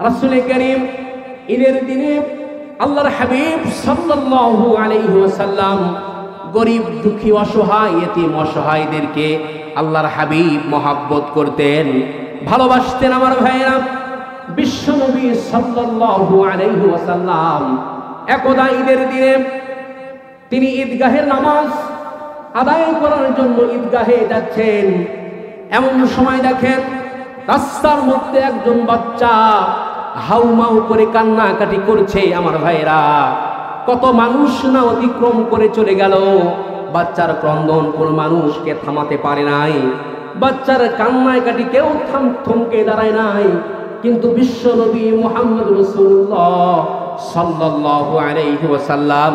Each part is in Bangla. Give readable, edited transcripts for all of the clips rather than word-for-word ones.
রাসূল করিম ঈদের দিনে আল্লাহর হাবিব সাল্লাল্লাহু আলাইহি ওয়াসাল্লাম গরিব দুঃখী অসহায় এতিম অসহায়দেরকে আল্লাহর হাবিব মহব্বত করতেন, ভালোবাসতেন। আমার ভাইরা, বিশ্বনবী সাল্লাল্লাহু আলাইহি ওয়াসাল্লাম একদা ঈদের দিনে তিনি ঈদগাহের নামাজ আদায় করার জন্য ঈদগাহে যাচ্ছেন। এমন সময় দেখেন রাস্তার মধ্যে একজন বাচ্চা হাউমাউ করে কান্নাকাটি করছে। আমার ভাইরা, কত মানুষ না অতিক্রম করে চলে গেল, বাচ্চার ক্রন্দন কোনো মানুষকে থামাতে পারে নাই, বাচ্চার কান্নাকাটি কেউ থমকে দাঁড়ায় নাই। কিন্তু বিশ্বনবী মুহাম্মদ রাসূলুল্লাহ সাল্লাল্লাহু আলাইহি ওয়াসাল্লাম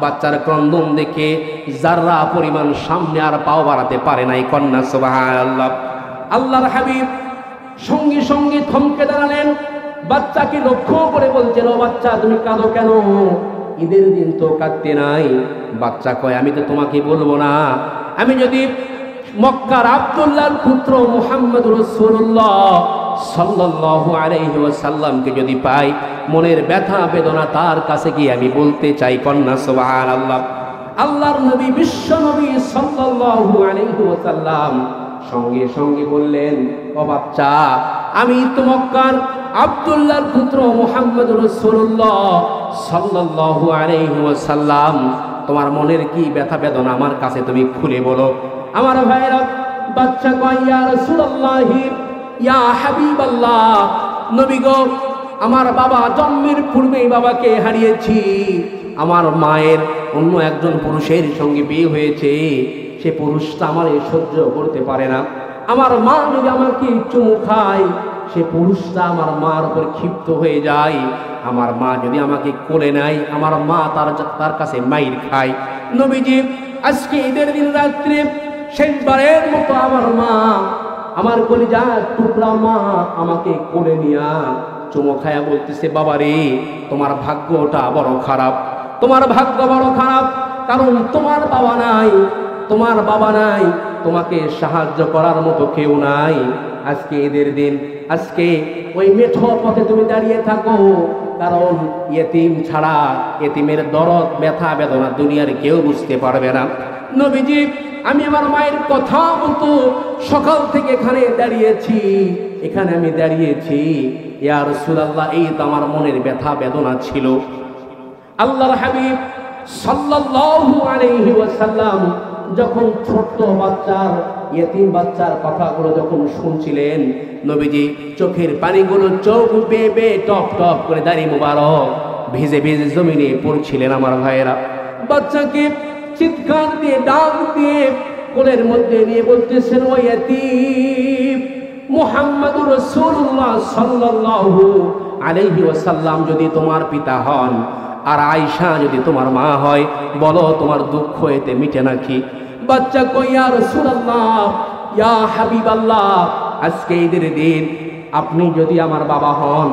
বাচ্চার ক্রন্দন দেখে যারা পরিমাণ সামনে আর পাও বাড়াতে পারে নাই। কন্যা সুবহানাল্লাহ। আল্লাহর হাবিব সঙ্গে সঙ্গে থমকে দাঁড়ালেন, বাচ্চাকে লক্ষ্য করে বলছেন, ও বাচ্চা, তুমি কাঁদো কেন? ঈদের দিন তো কাঁদতে নাই। বাচ্চা কয়, আমি তো তোমাকে বলবো না, আমি যদি মক্কার আব্দুল্লাহর পুত্র মুহাম্মদ রাসূলুল্লাহ সাল্লাল্লাহু আলাইহি ওয়াসাল্লামকে যদি পাই, মনের ব্যথা বেদনা তার কাছে গিয়ে আমি বলতে চাই। কন্যা সুবহানাল্লাহ। আল্লাহর নবী বিশ্ব নবী সাল্লাল্লাহু আলাইহি ওয়াসাল্লাম সঙ্গে সঙ্গে বললেন, ও বাচ্চা, আমি তো মক্কার আব্দুল্লাহর পুত্র মুহাম্মদ রাসূলুল্লাহ সাল্লাল্লাহু আলাইহি ওয়াসাল্লাম, তোমার মনের কি ব্যথা বেদনা আমার কাছে তুমি খুলে বলো। আমার ভাইরা, বাচ্চা কয়, ইয়া রাসূলুল্লাহি, ইয়া হাবিবাল্লাহ, নবী গো, আমার বাবা জন্মের পূর্বেই বাবাকে হারিয়েছি, আমার মায়ের অন্য একজন পুরুষের সঙ্গে বিয়ে হয়েছে, সে পুরুষটা আমার সহ্য করতে পারে না, আমার মা যদি আমাকে চুমু খায়, সে পুরুষটা আমার মার উপর ক্ষিপ্ত হয়ে যায়, আমার মা যদি আমাকে কোলে নেয়, আমার মা তার কাছে মাইর খায়। নবীজি, আজকে ঈদের দিন রাত্রে শেষবারের মতো আমার মা, আমার কলিজার টুকরা মা আমাকে কোলে নিয়া চুমু খায়া বলতেছে, বাবা রে, তোমার ভাগ্যটা বড় খারাপ, তোমার ভাগ্য বড় খারাপ, কারণ তোমার বাবা নাই, তোমার বাবা নাই, তোমাকে সাহায্য করার মতো কেউ নাই। আজকে ঈদের দিন, আজকে ওই মেঠো পথে তুমি দাঁড়িয়ে থাকো, কারণ ইয়েতিম ছাড়া, ইয়েতিমের দরদ ব্যথা বেদনা দুনিয়ার কেউ বুঝতে পারবে না। নবীজি, আমি আমার মায়ের কথা মতো সকাল থেকে এখানে দাঁড়িয়েছি, এখানে আমি দাঁড়িয়েছি, ইয়া রাসূলুল্লাহ, এই তো আমার মনের ব্যথা বেদনা ছিল। আল্লাহর হাবিব সাল্লাল্লাহু আলাইহি ওয়াসাল্লাম যখন ছোট্ট বাচ্চার, ইয়েতিম বাচ্চার কথাগুলো যখন শুনছিলেন, নবীজি চোখের পানিগুলো চোখ বেয়ে বেয়ে টপ টপ করে দাড়ি মুবারক ভিজে ভিজে জমিনে পড়ছিলেন। আমার ভাইয়েরা, বাচ্চাকে চিৎকার দিয়ে ডাক দিয়ে কোলের মধ্যে নিয়ে বলতেছেন, ও ইয়েতিম, মুহাম্মদুর রাসূলুল্লাহ সাল্লাল্লাহু আলাইহি ওয়াসাল্লাম যদি তোমার পিতা হন, আর আয়েশা যদি তোমার মা হয়, বলো তোমার দুঃখ এতে মিটে নাকি? বাচ্চা কই, ইয়া রাসূলুল্লাহ, ইয়া হাবিবাল্লাহ, আজকে ঈদের দিন আপনি যদি আমার বাবা হন,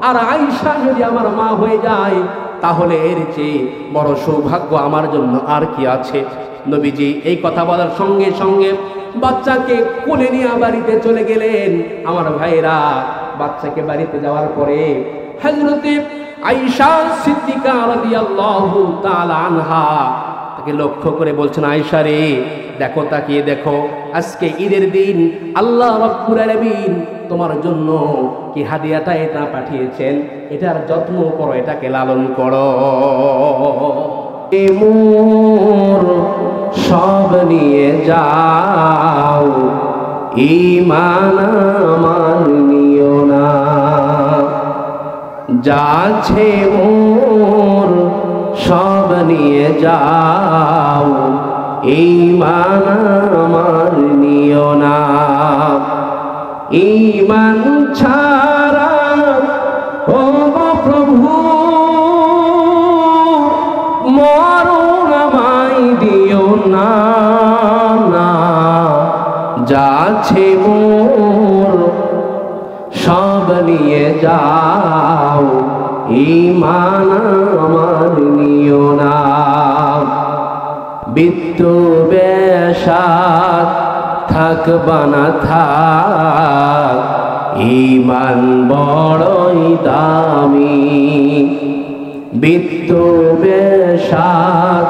আর আয়েশা যদি আমার মা হয়ে যায়, তাহলে এর চেয়ে বড় সৌভাগ্য আমার জন্য আর কি আছে? নবীজি এই কথা বলার সঙ্গে সঙ্গে বাচ্চাকে কোলে নিয়ে বাড়িতে চলে গেলেন। আমার ভাইরা, বাচ্চাকে বাড়িতে যাওয়ার পরে হযরতে আয়েশা সিদ্দিকা রাদিয়াল্লাহু তাআলা আনহা তাকে লক্ষ্য করে বলছেন, আয়েশা রে, দেখো, তাকিয়ে দেখো, আজকে ঈদের দিন আল্লাহ রাব্বুল আলামিন তোমার জন্য কি হাদিয়াটা এটা পাঠিয়েছেন, এটার যত্ন করো, এটাকে লালন করো। মোর সব নিয়ে যাও, ঈমান আমার নিও না, যাচ্ছে মোর সব নিয়ে যাও, ঈমান আমার নিও না, ঈমান ছাড়া ও প্রভু মরণ আমায় দিও না, না, যাচ্ছে মোর সব নিয়ে যাও, ঈমান আমার নিও না, বিদ্রোবেশাত থাকবা না থাক, ঈমান বড়ই বিদ্বেষাত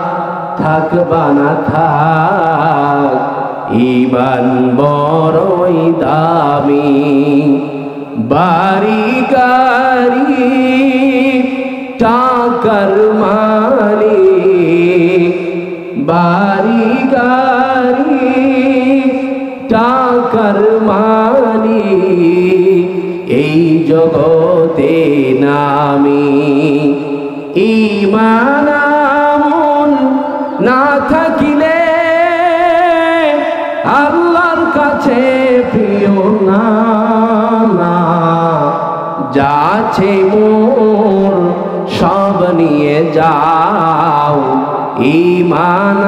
থাকবা না থাক, ঈমান বড়ই দামি। বাড়ি গাড়ি টাকার মালিক, বাড়ি গাড়ি টাকার মালিক, এই জগতে নামি। ঈমান আমল না থাকিলে আল্লাহর কাছে প্রিয় না। যাচ্ছে মোর সব নিয়ে যাও, ঈমান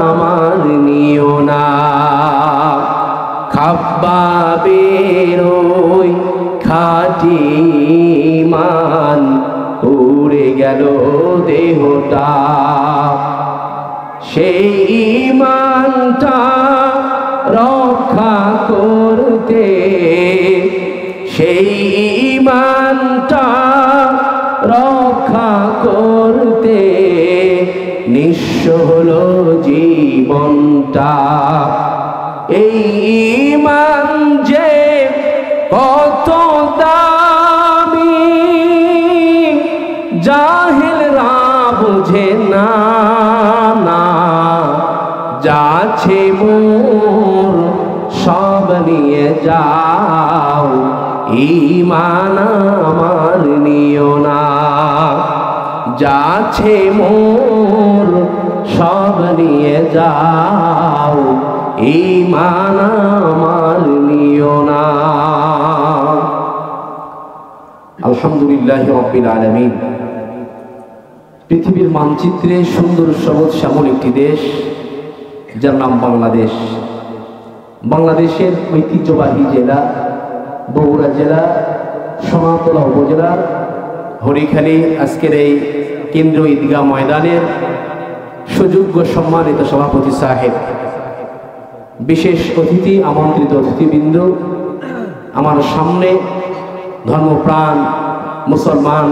আমার নিও না। খাব্বাবের ওই খাঁটি ঈমান উড়ে গেল দেহটা, সেই ঈমানটা রক্ষা করতে, সেই ঈমানটা রক্ষা করতে নিঃস্ব হলো জীবনটা। এই ঈমান যে কত দামি, জাহেলরা বুঝে না। যাচ্ছে মোর সব নিয়ে যাও, ঈমান আমার নিও না। যাচ্ছে মোর সব নিয়ে যাও, ঈমান আমার নিও না। আলহামদুলিল্লাহি রাব্বিল আলামিন। পৃথিবীর মানচিত্রে সুন্দর সবুজ শ্যামল একটি দেশ, যার নাম বাংলাদেশ। বাংলাদেশের ঐতিহ্যবাহী জেলা বগুড়া জেলা সোনাতলা উপজেলার হরিখালী আজকের এই কেন্দ্রীয় ঈদগাহ ময়দানের সুযোগ্য সম্মানিত সভাপতি সাহেব, বিশেষ অতিথি, আমন্ত্রিত অতিথিবৃন্দ, আমার সামনে ধর্মপ্রাণ মুসলমান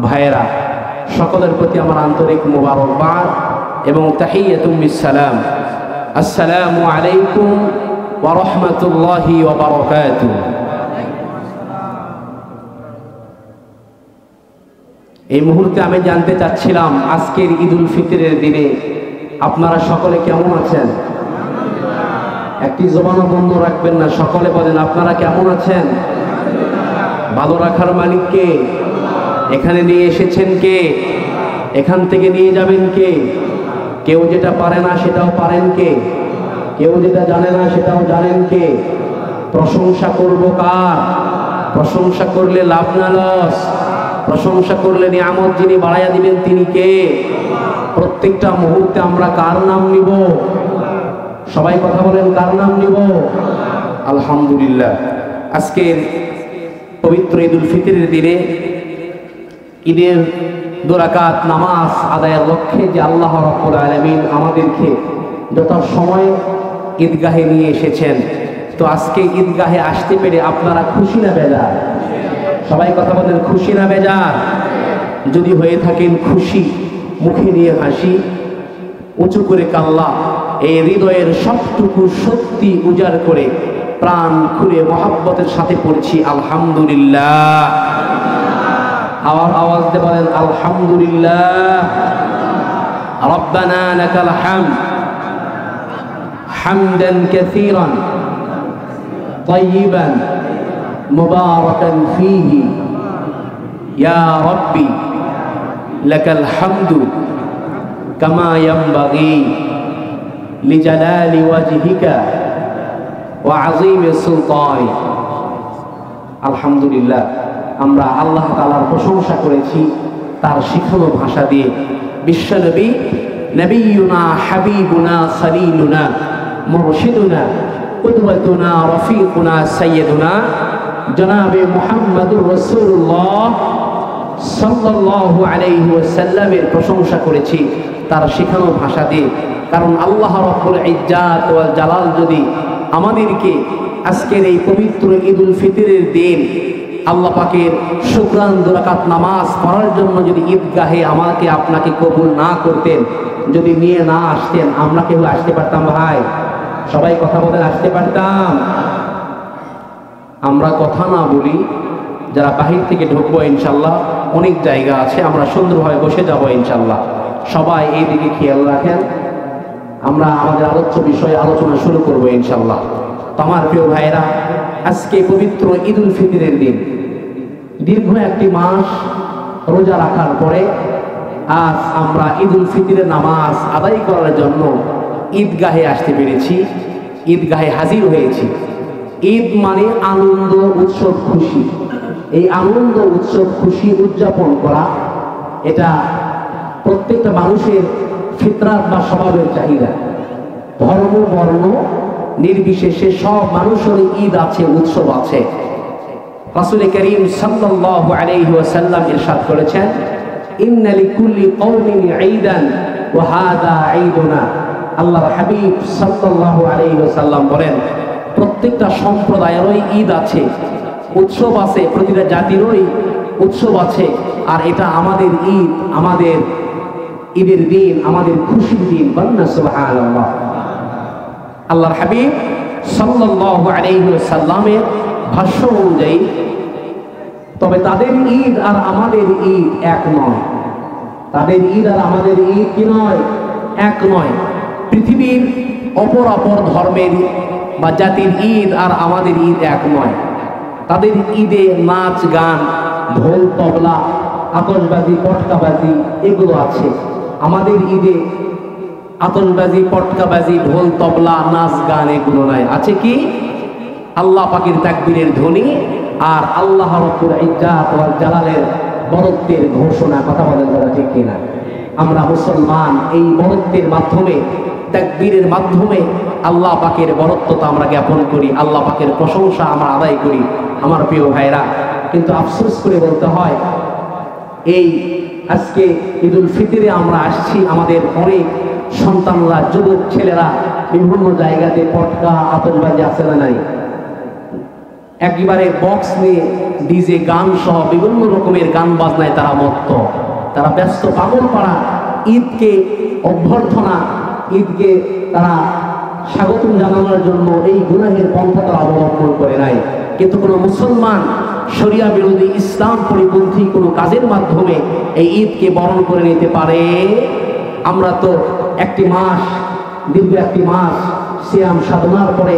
ভাইয়েরা, সকলের প্রতি আমার আন্তরিক মোবারকবাদ এবং তাহিয়াতুম বিসসালাম। আসসালামু আলাইকুম ওয়া রাহমাতুল্লাহি ওয়া বারাকাতুহু। এই মুহূর্তে আমি জানতে চাচ্ছিলাম, আজকের ঈদুল ফিতরের দিনে আপনারা সকলে কেমন আছেন? একটি জবানও বন্ধ রাখবেন না, সকলে বলেন আপনারা কেমন আছেন? ভালো রাখার মালিক কে? এখানে নিয়ে এসেছেন কে? এখান থেকে নিয়ে যাবেন কে? কেউ যেটা পারে না সেটাও পারেন কে? কেউ যেটা জানে না সেটাও জানেন কে? প্রশংসা করব কার? প্রশংসা করলে লাভ না লস? প্রশংসা করলে নিয়ামত যিনি বাড়াইয়া দিবেন তিনি কে? প্রত্যেকটা মুহূর্তে আমরা কার নাম নিব? সবাই কথা বলেন, কার নাম নিব? আলহামদুলিল্লাহ। আজকের পবিত্র ঈদুল ফিতরের দিনে ঈদের 2 রাকাত নামাজ আদায়ের লক্ষ্যে যে আল্লাহ রাব্বুল আলামিন আমাদেরকে যথাসময়ে ঈদগাহে নিয়ে এসেছেন, তো আজকে ঈদগাহে আসতে পেরে আপনারা খুশি না বেজার? সবাই কথা বলেন, খুশি না বেজার? যদি হয়ে থাকেন খুশি, মুখে নিয়ে হাসি, উঁচু করে কাল্লা, এই হৃদয়ের সবটুকু সত্যি উজাড় করে প্রাণ খুলে মহাব্বতের সাথে পড়ছি আলহামদুলিল্লাহ। আওয়াজ দিয়ে বলেন আলহামদুলিল্লাহ। রব্বানা লাকাল হামদ হামদান কাসীরান طيبا مباركا فيه يا ربي لك الحمد كما ينبغي لجلال وجهك وعظيم سلطانك। আলহামদুলিল্লাহ, আমরা আল্লাহ তাআলার প্রশংসা করেছি তার শিখানো ভাষা দিয়ে। বিশ্বনবী নবিয়ুনা হাবিবুনা খলিলুনা মুরশিদুনা কুদওয়াতুনা রফিকুনা সাইয়্যিদুনা জনাবে মুহাম্মদুর রাসূলুল্লাহ সাল্লাল্লাহু আলাইহি ওয়াসাল্লামের প্রশংসা করেছি তার শিখানো ভাষা দিয়ে। কারণ আল্লাহ রাব্বুল ইজ্জাত ওয়াল জালাল যদি আমাদেরকে আজকের এই পবিত্র ঈদুল ফিতরের দিন আল্লাহ পাকের শুকরান 2 রাকাত নামাজ পড়ার জন্য যদি ঈদগাহে আমাকে আপনাকে কবুল না করতেন, যদি নিয়ে না আসতেন, আমরা কেউ আসতে পারতাম ভাই? সবাই কথা বলেন, আসতে পারতাম? আমরা কথা না বলি, যারা বাহির থেকে ঢুকবো ইনশাল্লাহ অনেক জায়গা আছে, আমরা সুন্দরভাবে বসে যাব ইনশাল্লাহ। সবাই এই দিকে খেয়াল রাখেন, আমরা আমাদের আলোচ্য বিষয়ে আলোচনা শুরু করবো ইনশাল্লাহ। তো আমার প্রিয় ভাইরা, আজকে পবিত্র ঈদ উল ফিতরের দিন। দীর্ঘ একটি মাস রোজা রাখার পরে আজ আমরা ঈদ উল ফিতরের নামাজ আদায় করার জন্য ঈদগাহে আসতে পেরেছি, ঈদগাহে হাজির হয়েছি। ঈদ মানে আনন্দ, উৎসব, খুশি। এই আনন্দ, উৎসব, খুশি উদযাপন করা এটা প্রত্যেকটা মানুষের ফিতরাত বা স্বভাবের চাহিদা। ধর্ম বর্ণ নির্বিশেষে সব মানুষের ঈদ আছে, উৎসব আছে। রাসূল করিম সাল্লাল্লাহু আলাইহি ওয়াসাল্লাম ইরশাদ করেছেন, ইন্না লিকুল্লি কওমিন ঈদান ওয়া হাযা ঈদুনা। আল্লাহর হাবিব সাল্লাল্লাহু আলাইহি ওয়াসাল্লাম বলেন, প্রত্যেকটা সম্প্রদায়েরই ঈদ আছে, উৎসব আছে, প্রতিটা জাতিরই উৎসব আছে, আর এটা আমাদের ঈদ, আমাদের ঈদের দিন, আমাদের খুশির দিন। বলনা সুবহানাল্লাহ। আল্লাহর হাবিব সাল্লাল্লাহু আলাইহি ওয়াসাল্লামের ভাষ্য অনুযায়ী তবে তাদের ঈদ আর আমাদের ঈদ এক নয়। তাদের ঈদ আর আমাদের ঈদ কি নয়? এক নয়। পৃথিবীর অপর ধর্মের বা জাতির ঈদ আর আমাদের ঈদ এক নয়। তাদের ঈদে নাচ গান, ঢোল তবলা, আতশবাজি, পটকাবাজি এগুলো আছে। আমাদের ঈদে আতশবাজি, পটকাবাজি, ঢোল তবলা, নাচ গান এগুলো নাই। আছে কি? আল্লাহ পাকের তাকবীরের ধ্বনি আর আল্লাহ রাব্বুল ইজ্জাত ওয়াল জালালের বরত্বের ঘোষণা। কথা বলেন তারা ঠিক কিনা? আমরা মুসলমান এই বরত্বের মাধ্যমে, তাকবীরের মাধ্যমে আল্লাহ পাকের বরত্বতা আমরা জ্ঞাপন করি, আল্লাহ পাকের প্রশংসা আমরা আদায় করি। আমার প্রিয় ভাইরা, কিন্তু আফসোস করে বলতে হয়, এই আজকে ঈদ উল ফিতরে আমরা আসছি, আমাদের অনেক সন্তানরা, যুবক ছেলেরা বিভিন্ন জায়গাতে পটকা, আতশবাজি আছে না নাই? একেবারে বক্স নিয়ে ডিজে গান সহ বিভিন্ন রকমের গান বাজনায় তারা মত্ত, তারা ব্যস্ত। পাগল পাড়া ঈদকে অভ্যর্থনা, ঈদকে তারা স্বাগতম জানানোর জন্য এই গুনাহের পন্থা তারা অবলম্বন করে নাই। কিন্তু কোনো মুসলমান শরিয়া বিরোধী, ইসলাম পরিপন্থী কোনো কাজের মাধ্যমে এই ঈদকে বরণ করে নিতে পারে? আমরা তো একটি মাস, দীর্ঘ একটি মাস সিয়াম সাধনার পরে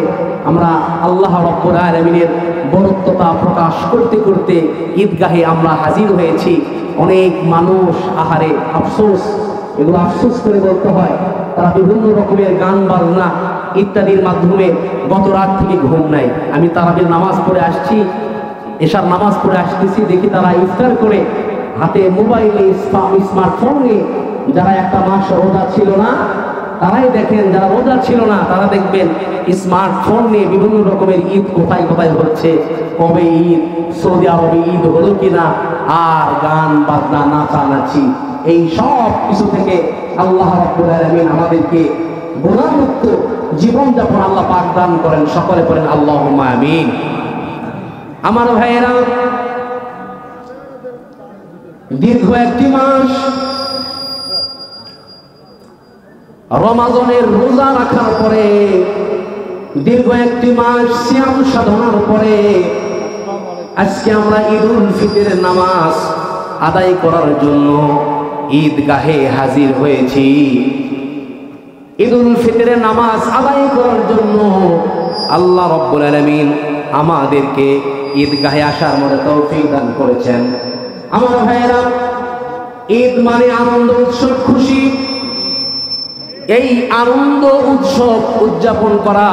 আমরা আল্লাহ রাব্বুল আলামিনের বরত্বতা প্রকাশ করতে করতে ঈদগাহে আমরা হাজির হয়েছি। অনেক মানুষ, আহারে আফসোস, এগুলো আফসোস করে বলতে হয়, তারা বিভিন্ন রকমের গান বাজনা ইত্যাদির মাধ্যমে গত রাত থেকে ঘুম নাই। আমি তারাবির নামাজ পড়ে আসছি, এশার নামাজ পড়ে আসতেছি, দেখি তারা ইফতার করে হাতে মোবাইলে, স্মার্টফোন নিয়ে, যারা একটা মাস রোজা ছিল না তারাই দেখেন, যারা রোজা ছিল না তারা দেখবেন স্মার্টফোন নিয়ে বিভিন্ন রকমের ঈদ কোথায় কোথায় হচ্ছে, কবে ঈদ, সৌদি আরবে ঈদ হলো কিনা, আর গান বাজনা, নাচানাচি, এই সব কিছু থেকে আল্লাহ রাব্বুল আলামিন আমাদেরকে গুনাহমুক্ত জীবনযাপন আল্লাহ পাক দান করেন। সকলে পড়েন আল্লাহুম্মা আমিন। আমার ভাইয়েরা, দীর্ঘ একটি মাস রমাদানের রোজা রাখার পরে, দীর্ঘ একটি মাস সিয়াম সাধনার পরে আজকে আমরা ঈদ উল ফিতরের নামাজ আদায় করার জন্য ঈদগাহে হাজির হয়েছি। ঈদ উল ফিতরের নামাজ আদায় করার জন্য আল্লাহ রাব্বুল আলামিন আমাদেরকে ঈদগাহে আসার মতো তৌফিক দান করেছেন। আমার ভাইয়েরা, ঈদ মানে আনন্দ, উৎসব, খুশি। এই আনন্দ উৎসব উদযাপন করা,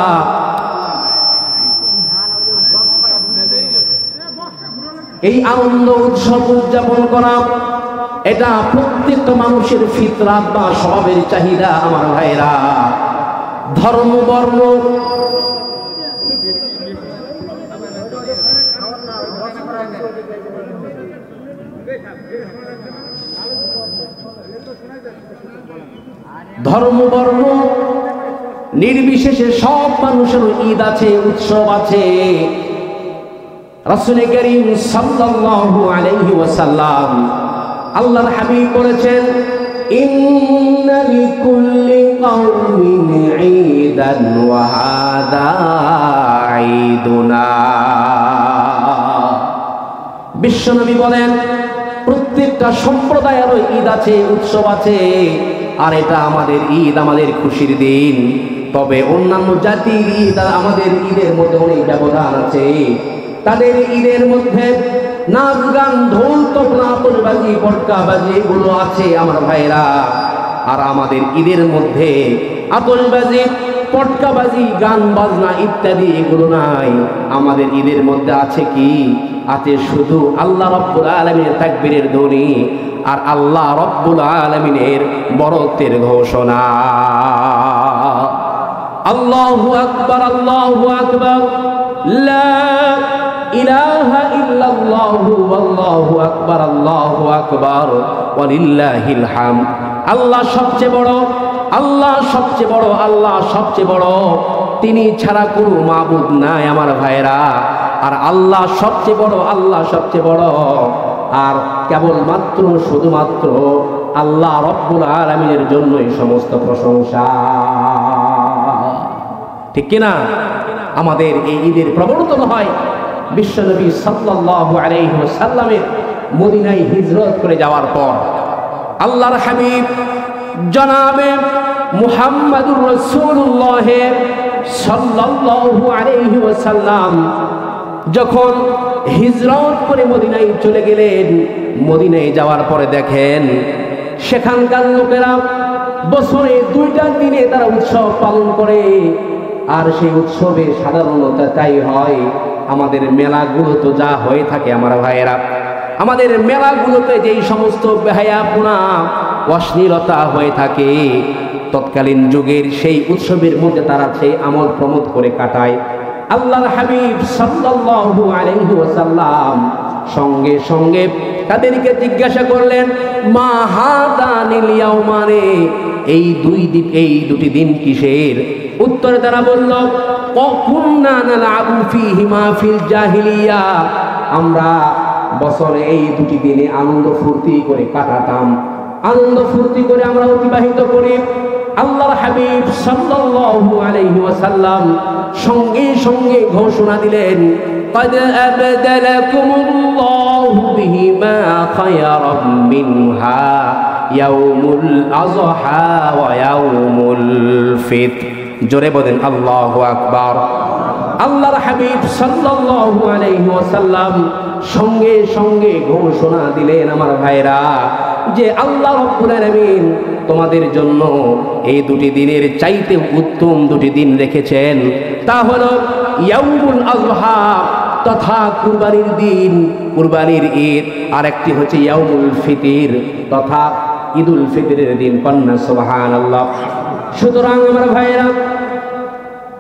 এই আনন্দ উৎসব উদযাপন করা, এটা প্রত্যেকটা মানুষের ফিতরাত বা স্বভাবের চাহিদা। আমার ভাইরা, ধর্ম বর্ণ ধর্ম বর্ণ নির্বিশেষে সব মানুষের ঈদ আছে, উৎসব আছে। রাসূল করিম সাল্লাল্লাহু আলাইহি ওয়াসাল্লাম আল্লাহর হাবিব বলেছেন, ইন্না লিকুল্লি কওমিন ঈদান ওয়া হাদা ঈদুনা। বিশ্বনবী বলেন, প্রত্যেকটা সম্প্রদায়ের ঈদ আছে, উৎসব আছে, আর এটা আমাদের ঈদ, আমাদের খুশির দিন। তবে অন্যান্য জাতির ঈদ আর আমাদের ঈদের মধ্যে অনেক ব্যবধান আছে। তাদের ঈদের মধ্যে নাচ গান, ঢোল তবলা, আতশবাজি, পটকাবাজি এগুলো আছে আমার ভাইরা। আর আমাদের ঈদের মধ্যে আতশবাজি, পটকাবাজি, গান বাজনা ইত্যাদি এগুলো নাই। আমাদের ঈদের মধ্যে আছে কি? আছে শুধু আল্লাহ রাব্বুল আলামিনের তাকবীরের ধ্বনি আর আল্লাহ রাব্বুল আলামিনের বড়ত্বের ঘোষণা। আল্লাহু আকবার, আল্লাহু আকবার, লা ইলাহা ইল্লাল্লাহু আল্লাহু আকবার, আল্লাহু আকবার, ওয়ালিল্লাহিল হামদ। আল্লাহ সবচেয়ে বড়, আল্লাহ সবচেয়ে বড়, আল্লাহ সবচেয়ে বড়। তিনি ছাড়া কোনো মাবুদ নাই আমার ভাইরা। আর আল্লাহ সবচেয়ে বড়, আল্লাহ সবচেয়ে বড়। আর কেবলমাত্র শুধুমাত্র আল্লাহ রব্বুল আলামিনের জন্যই সমস্ত প্রশংসা, ঠিক কিনা? আমাদের এই ঈদের প্রবর্তন হয় বিশ্বনবী সাল্লাল্লাহু আলাইহি ওয়াসাল্লামের মদিনায় হিজরত করে যাওয়ার পর। আল্লাহর হাবিব জনাবে মুহাম্মদুর রাসূলুল্লাহ সাল্লাল্লাহু আলাইহি ওয়াসাল্লাম যখন হিজরত করে মদিনায় চলে গেলেন, মদিনায় যাওয়ার পরে দেখেন সেখানকার লোকেরা বছরে 2টা দিনে তারা উৎসব পালন করে। আর সেই উৎসবে সাধারণত তাই হয়, আমাদের মেলাগুলো তো যা হয়ে থাকে আমার ভাইয়েরা, আমাদের মেলাগুলোতে যেই সমস্ত বেহায়াপনা, অশ্লীলতা হয়ে থাকে, তৎকালীন যুগের সেই উৎসবের মধ্যে তারা সেই আমোদ প্রমোদ করে কাটায়। আল্লাহর হাবিব সাল্লাল্লাহু আলাইহি ওয়াসাল্লাম সঙ্গে সঙ্গে তাদেরকে জিজ্ঞাসা করলেন, মা হাদানিল ইয়াউমানে, এই দুটি দিন কিসের? উত্তরে তারা বলল, কুননা নালআবু ফীহিমা ফিল জাহিলিয়া, আমরা বছরে এই 2টি দিনে আনন্দ ফুর্তি করে কাটাতাম, আনন্দ ফুর্তি করে আমরা অতিবাহিত করি। আল্লাহর হাবিব সাল্লাল্লাহু আলাইহি ওয়াসাল্লাম সঙ্গে সঙ্গে ঘোষণা দিলেন, قد أبدلكم الله بهما خيرا منها يوم الأضحى ويوم الفطر। জোরে বলেন আল্লাহু আকবার। আল্লাহর হাবিব সাল্লাল্লাহু আলাইহি ওয়াসাল্লাম সঙ্গে সঙ্গে ঘোষণা দিলেন আমার ভাইরা, যে আল্লাহ রাব্বুল আলামিন তোমাদের জন্য এই 2টি দিনের চাইতে উত্তম 2টি দিন রেখেছেন। তা হলো ইয়াউমুল আযহা তথা কুরবানির দিন, কুরবানির ঈদ, আর একটি হচ্ছে ইয়াউমুল ফিতর তথা ঈদুল ফিতরের দিন। কন্যা সুবহানাল্লাহ। সুতরাং আমার ভাইরা,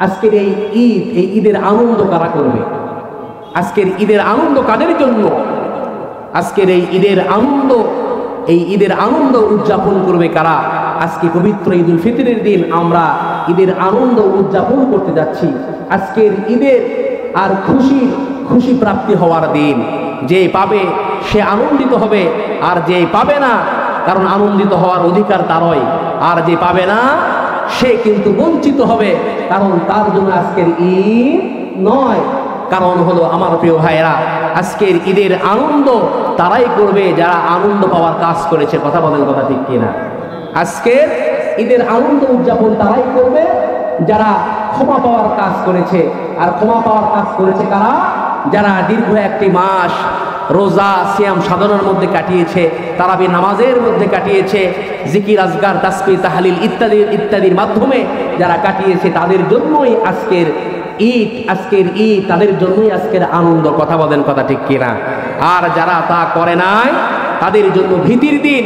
আজকের এই ঈদ, এই ঈদের আনন্দ কারা করবে? আজকের ঈদের আনন্দ কাদের জন্য? আজকের এই ঈদের আনন্দ উদযাপন করবে কারা? আজকে পবিত্র ঈদুল ফিতরের দিন আমরা ঈদের আনন্দ উদযাপন করতে যাচ্ছি। আজকের ঈদের আর খুশি প্রাপ্তি হওয়ার দিন। যে পাবে সে আনন্দিত হবে, আর যে পাবে না, কারণ আনন্দিত হওয়ার অধিকার তারই, আর যে পাবে না সে কিন্তু বঞ্চিত হবে, কারণ তার জন্য আজকের ঈদ নয়। কারণ হলো আমার প্রিয় ভাইয়েরা, আজকের ঈদের আনন্দ তারাই করবে যারা আনন্দ পাওয়ার কাজ করেছে। কথা বলেন, কথা ঠিক কিনা? আজকের ঈদের আনন্দ উদযাপন তারাই করবে যারা ক্ষমা পাওয়ার কাজ করেছে। আর ক্ষমা পাওয়ার কাজ করেছে কারা? যারা দীর্ঘ 1টি মাস রোজা সিয়াম সাধনার মধ্যে কাটিয়েছে, তারাবি নামাজের মধ্যে কাটিয়েছে, জিকির আজগার তাসবিহ তাহলিল ইত্যাদির মাধ্যমে যারা কাটিয়েছে, তাদের জন্যই আজকের ঈদ, তাদের জন্যই আজকের আনন্দ। কথা বলেন, কথা ঠিক কিনা? আর যারা তা করে নাই, তাদের জন্য ভীতির দিন,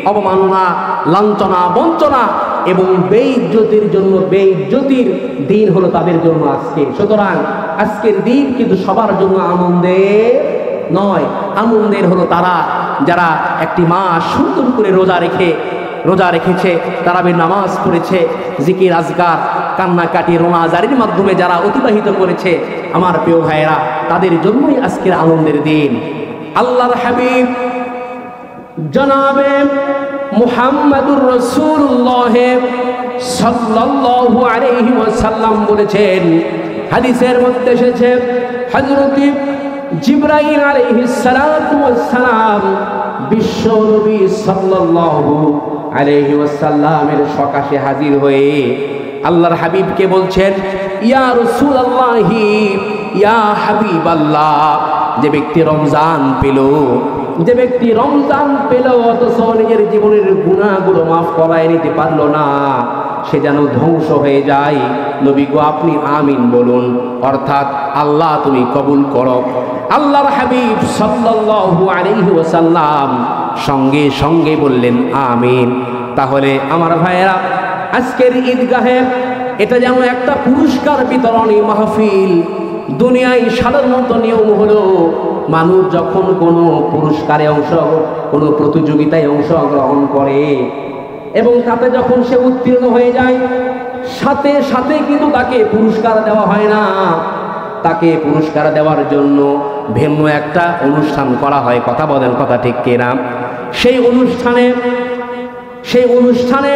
অবমাননা, লাঞ্ছনা, বঞ্চনা এবং বেইজ্জতির দিন হলো তাদের জন্য আজকে। সুতরাং আজকের দিন কিন্তু সবার জন্য আনন্দের নয়। আনন্দের হলো তারা যারা 1টি মাস সুন্দর করে রোজা রেখেছে, তারাবির নামাজ পড়েছে, জিকির আজকার কান্নাকাটি রোনাজারির মাধ্যমে যারা অতিবাহিত করেছে আমার প্রিয় ভাইয়েরা, তাদের জন্যই আজকের আনন্দের দিন। আল্লাহর হাবিব জনাবে মুহাম্মাদুর রাসূলুল্লাহ সাল্লাল্লাহু আলাইহি ওয়াসাল্লাম বলেছেন, হাদিসের মধ্যে এসেছে, হযরত জিবরাইল আলাইহিস সালাতু ওয়াস সালাম বিশ্ব নবী সাল্লাল্লাহু আলাইহি ওয়াসাল্লামের সকাশে হাজির হয়ে আল্লাহর হাবিবকে বলছেন, ইয়া রাসূলুল্লাহি ইয়া হাবিবাল্লাহ, যে ব্যক্তি রমজান পেল অথচ নিজের জীবনের গুনাহগুলো মাফ করায় নিতে পারলো না, সে যেন ধ্বংস হয়ে যায়। নবী গো আপনি আমিন বলুন, অর্থাৎ আল্লাহ তুমি কবুল করো। আল্লাহর হাবিব সাল্লাল্লাহু আলাইহি ওয়াসাল্লাম সঙ্গে সঙ্গে বললেন আমিন। তাহলে আমার ভাইয়েরা, আজকের ঈদগাহে এটা যেন একটা পুরস্কার বিতরণী মাহফিল। দুনিয়ায় সাধারণত নিয়ম হলো মানুষ যখন কোনো পুরস্কারে কোনো প্রতিযোগিতায় অংশগ্রহণ করে এবং তাতে যখন সে উত্তীর্ণ হয়ে যায়, সাথে সাথে কিন্তু তাকে পুরস্কার দেওয়া হয় না। তাকে পুরস্কার দেওয়ার জন্য ভিন্ন একটা অনুষ্ঠান করা হয়। কথা বলেন, কথা ঠিক কিনা? সেই অনুষ্ঠানে